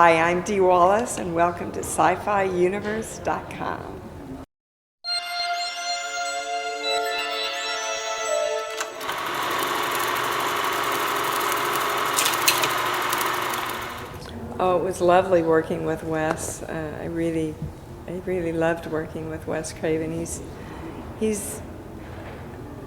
Hi, I'm Dee Wallace, and welcome to scifiuniverse.com. Oh, it was lovely working with Wes. I really loved working with Wes Craven. He's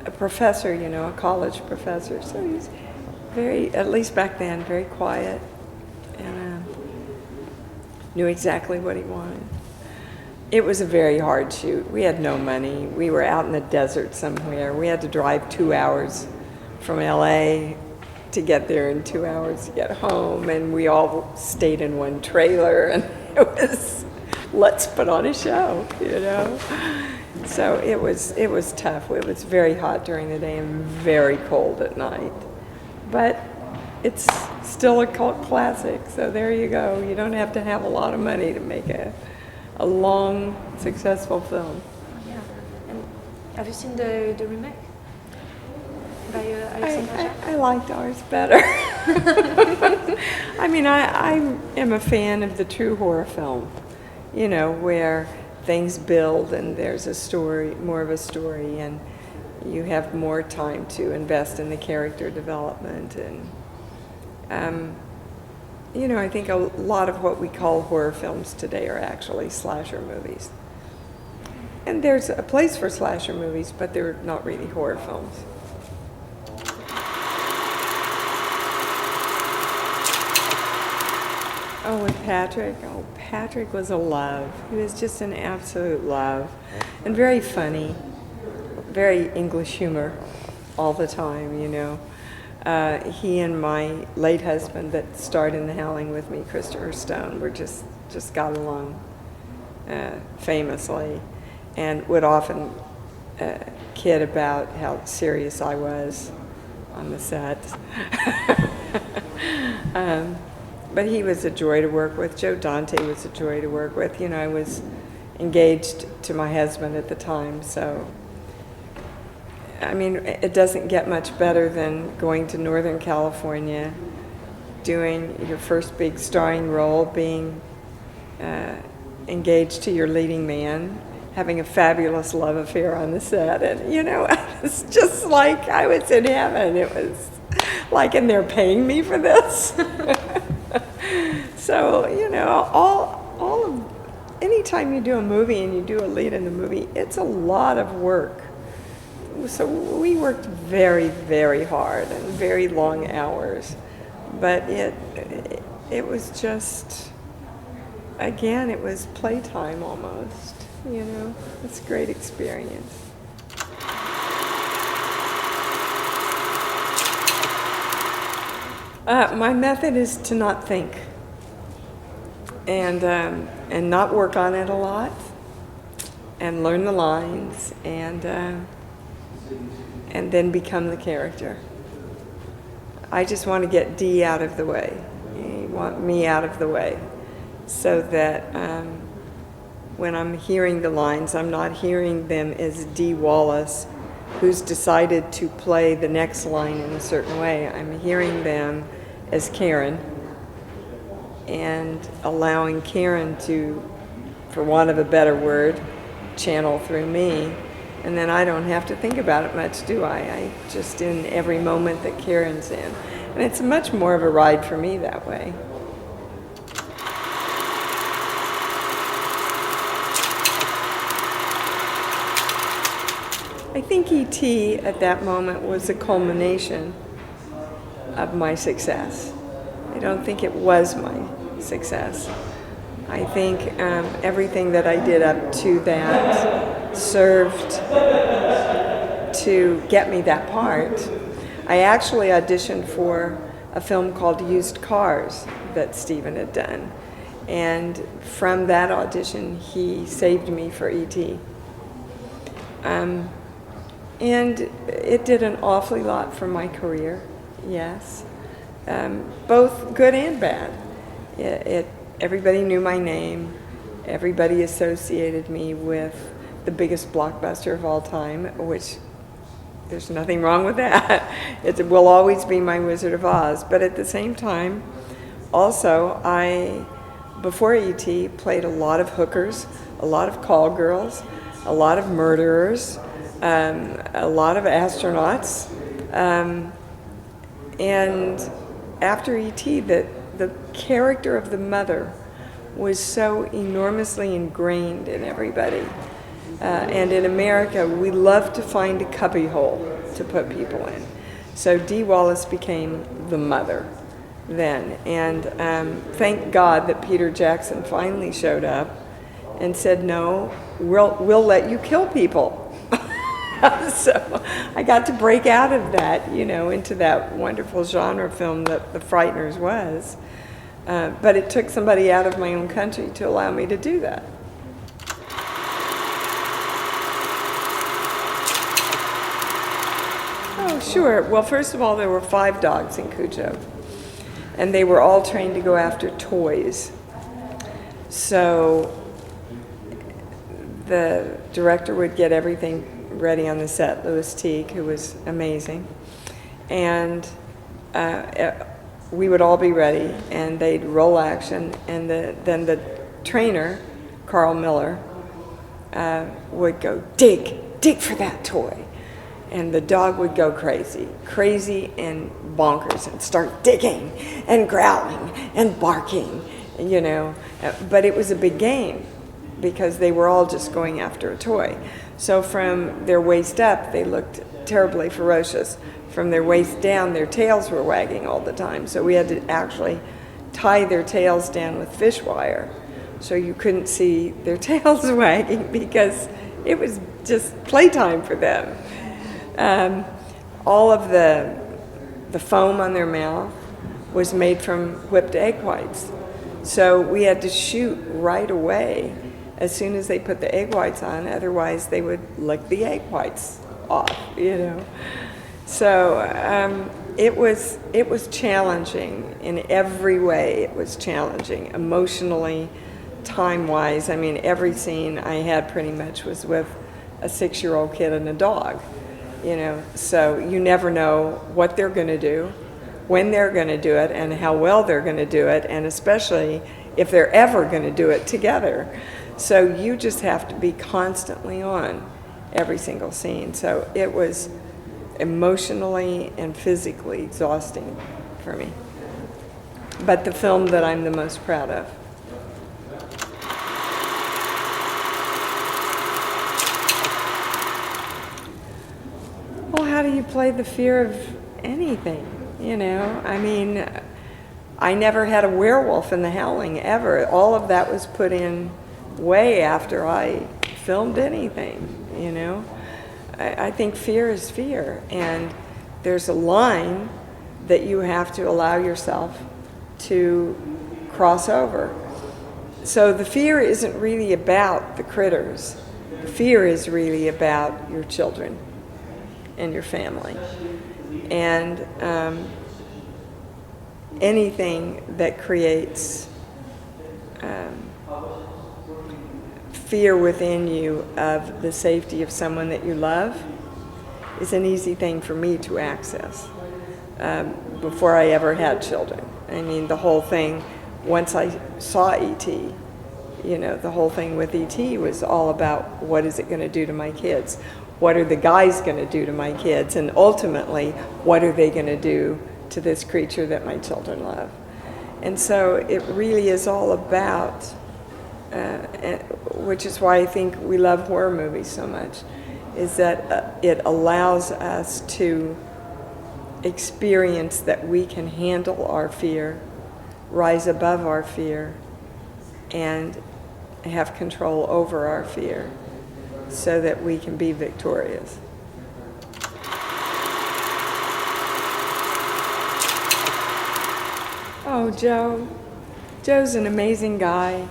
a professor, a college professor, so he's very, at least back then, very quiet, and knew exactly what he wanted. It was a very hard shoot. We had no money. We were out in the desert somewhere. We had to drive 2 hours from LA to get there and 2 hours to get home, and we all stayed in one trailer, and it was, let's put on a show, So it was tough. It was very hot during the day and very cold at night. But it's still a cult classic, so there you go. You don't have to have a lot of money to make a long, successful film. Yeah. And have you seen the remake by Alexandra? I liked ours better. I mean, I am a fan of the true horror film, where things build and there's a story, more of a story, and you have more time to invest in the character development. And I think a lot of what we call horror films today are actually slasher movies. And there's a place for slasher movies, but they're not really horror films. Oh, with Patrick? Oh, Patrick was a love. He was just an absolute love. And very funny. Very English humor all the time, He and my late husband that starred in The Howling with me, Christopher Stone, were just got along famously, and would often kid about how serious I was on the set. But he was a joy to work with. Joe Dante was a joy to work with. I was engaged to my husband at the time, so I mean, it doesn't get much better than going to Northern California, doing your first big starring role, being engaged to your leading man, having a fabulous love affair on the set, and it's just like I was in heaven. It was like, and they're paying me for this. So anytime you do a movie and you do a lead in the movie, it's a lot of work. So we worked very, very hard and very long hours, but it was just, again, it was playtime almost, It's a great experience. My method is to not think and not work on it a lot, and learn the lines, and then become the character. I just want to get Dee out of the way. You want me out of the way, so that when I'm hearing the lines, I'm not hearing them as Dee Wallace, who's decided to play the next line in a certain way. I'm hearing them as Karen, and allowing Karen to, for want of a better word, channel through me. And then I don't have to think about it much, do I? I just in every moment that Karen's in. And it's much more of a ride for me that way. I think E.T. at that moment was a culmination of my success. I don't think it was my success. I think everything that I did up to that served to get me that part. I actually auditioned for a film called Used Cars that Stephen had done. And from that audition, he saved me for E.T. And it did an awfully lot for my career, yes. Both good and bad. Everybody knew my name. Everybody associated me with the biggest blockbuster of all time, which there's nothing wrong with that. It will always be my Wizard of Oz. But at the same time, also, I before E.T., played a lot of hookers, a lot of call girls, a lot of murderers, a lot of astronauts. And after E.T., the character of the mother was so enormously ingrained in everybody. And in America, we love to find a cubbyhole to put people in. So Dee Wallace became the mother then. And thank God that Peter Jackson finally showed up and said, no, we'll let you kill people. So I got to break out of that, you know, into that wonderful genre film that The Frighteners was. But it took somebody out of my own country to allow me to do that. Oh, sure. Well, first of all, there were 5 dogs in Cujo, and they were all trained to go after toys. So the director would get everything ready on the set, Louis Teague, who was amazing, and we would all be ready, and they'd roll action, and then the trainer, Carl Miller, would go, dig for that toy. And the dog would go crazy and bonkers, and start digging and growling and barking, you know. But it was a big game because they were all just going after a toy. So from their waist up, they looked terribly ferocious. From their waist down, their tails were wagging all the time. So we had to actually tie their tails down with fish wire so you couldn't see their tails wagging because it was just playtime for them. All of the foam on their mouth was made from whipped egg whites. So we had to shoot right away as soon as they put the egg whites on, otherwise they would lick the egg whites off, you know. So it was challenging in every way. It was challenging emotionally, time-wise. I mean, every scene I had pretty much was with a 6-year-old kid and a dog, you know. So you never know what they're going to do, when they're going to do it, and how well they're going to do it, and especially if they're ever going to do it together. So you just have to be constantly on every single scene. So it was emotionally and physically exhausting for me. But the film that I'm the most proud of. Well, how do you play the fear of anything, you know? I mean, I never had a werewolf in The Howling, ever. All of that was put in way after I filmed anything, you know? I think fear is fear, and there's a line that you have to allow yourself to cross over. So the fear isn't really about the critters. The fear is really about your children and your family. And anything that creates fear within you of the safety of someone that you love is an easy thing for me to access before I ever had children. I mean, the whole thing, once I saw E.T., you know, the whole thing with E.T. was all about what is it going to do to my kids? What are the guys going to do to my kids? And ultimately, what are they going to do to this creature that my children love? And so it really is all about, which is why I think we love horror movies so much, is that it allows us to experience that we can handle our fear, rise above our fear, and have control over our fear so that we can be victorious. Oh, Joe. Joe's an amazing guy,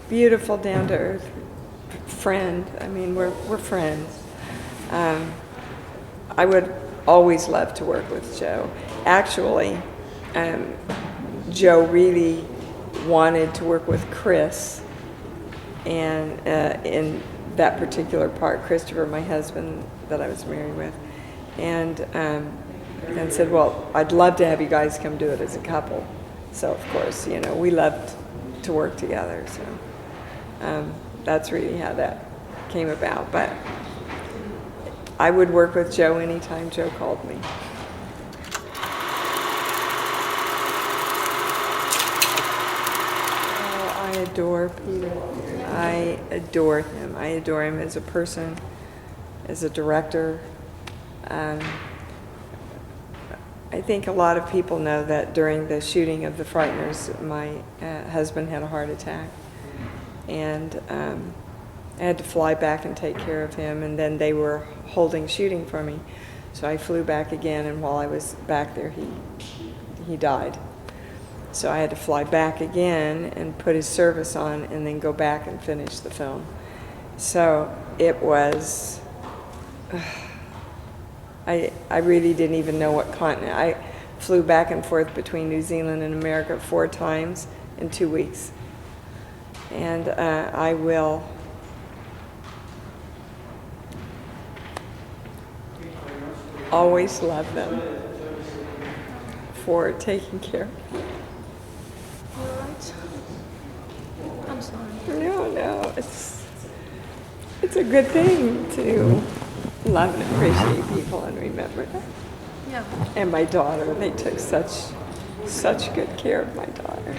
beautiful, down-to-earth friend. I mean, we're friends. I would always love to work with Joe. Actually, Joe really wanted to work with Chris, and in that particular part, Christopher, my husband that I was married with, and said, well, I'd love to have you guys come do it as a couple. So, of course, you know, we loved to work together. So that's really how that came about. But I would work with Joe anytime Joe called me. Oh, I adore Peter. I adore him. I adore him as a person, as a director. I think a lot of people know that during the shooting of The Frighteners, my husband had a heart attack. And I had to fly back and take care of him, and then they were holding shooting for me. So I flew back again, and while I was back there, he died. So I had to fly back again and put his service on and then go back and finish the film. So it was, I really didn't even know what continent. I flew back and forth between New Zealand and America 4 times in 2 weeks. And I will always love them for taking care of me. You're right. I'm sorry. No, it's a good thing to love and appreciate people and remember that. Yeah. And my daughter, they took such good care of my daughter.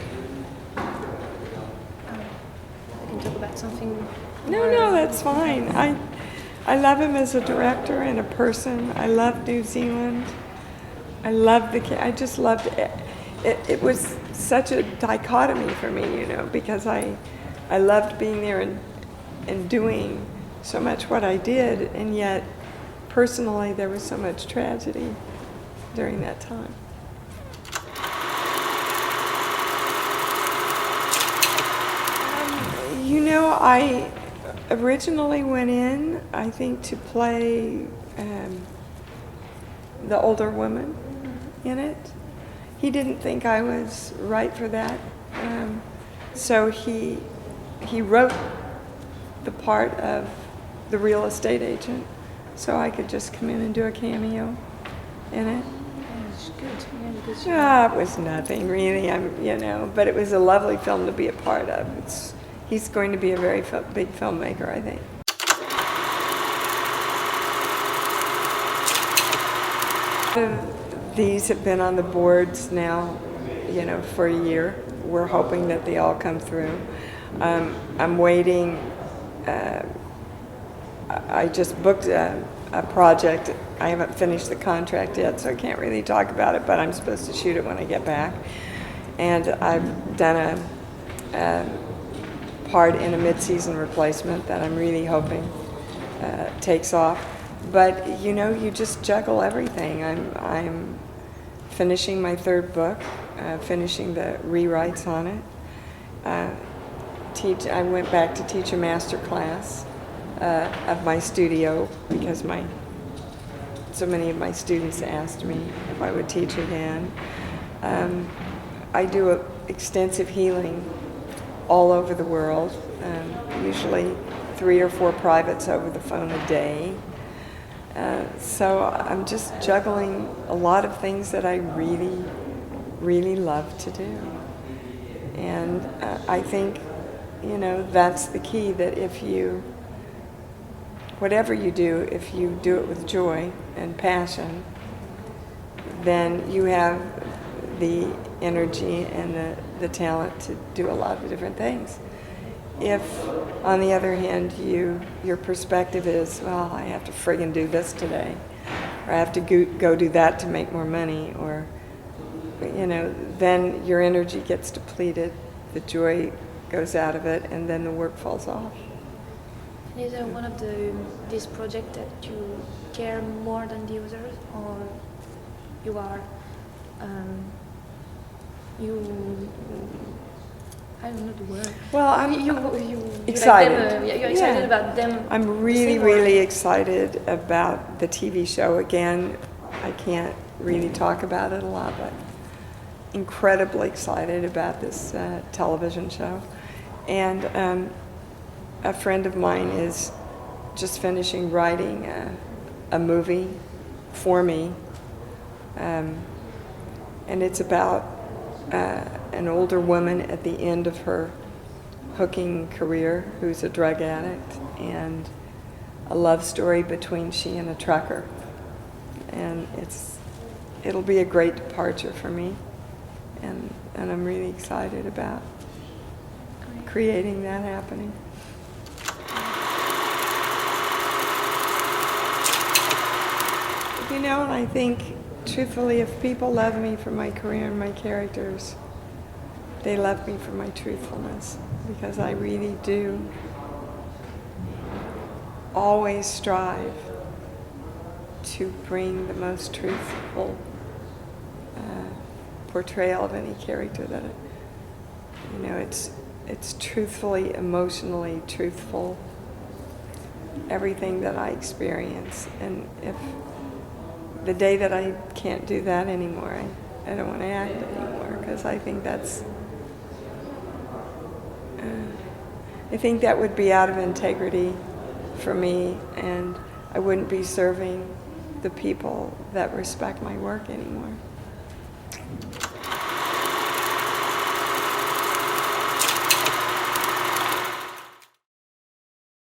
We can talk about something. No, that's fine. I love him as a director and a person. I love New Zealand. I love I just loved it. It was such a dichotomy for me, you know, because I loved being there and doing so much what I did, and yet personally there was so much tragedy during that time. You know, I originally went in, I think, to play the older woman in it. He didn't think I was right for that, so he wrote the part of the real estate agent, so I could just come in and do a cameo in it. It's good. Yeah, because It was nothing really, but it was a lovely film to be a part of. He's going to be a very big filmmaker, I think. These have been on the boards now, for a year. We're hoping that they all come through. I'm waiting. I just booked a project. I haven't finished the contract yet, so I can't really talk about it, but I'm supposed to shoot it when I get back. And I've done a part in a mid-season replacement that I'm really hoping takes off. But you just juggle everything. I'm finishing my 3rd book, finishing the rewrites on it. I went back to teach a master class of my studio because so many of my students asked me if I would teach again. I do extensive healing all over the world, usually 3 or 4 privates over the phone a day. So I'm just juggling a lot of things that I really, really love to do. And I think, that's the key, that whatever you do, if you do it with joy and passion, then you have the energy and the talent to do a lot of different things. If, on the other hand, your perspective is, well, I have to friggin' do this today, or I have to go do that to make more money, or, then your energy gets depleted, the joy goes out of it, and then the work falls off. Is there one of this project that you care more than the others, or you are I don't know the word. Well, I'm excited. excited. You're excited about them. I'm really excited about the TV show. Again, I can't really talk about it a lot, but incredibly excited about this television show. And a friend of mine is just finishing writing a movie for me, and it's about an older woman at the end of her hooking career who's a drug addict, and a love story between she and a trucker. And it'll be a great departure for me, and I'm really excited about creating that happening. You know, and I think, truthfully, if people love me for my career and my characters, they love me for my truthfulness, because I really do always strive to bring the most truthful portrayal of any character that it's truthfully, emotionally truthful, everything that I experience. And if the day that I can't do that anymore, I don't want to act anymore, because I think I think that would be out of integrity for me, and I wouldn't be serving the people that respect my work anymore.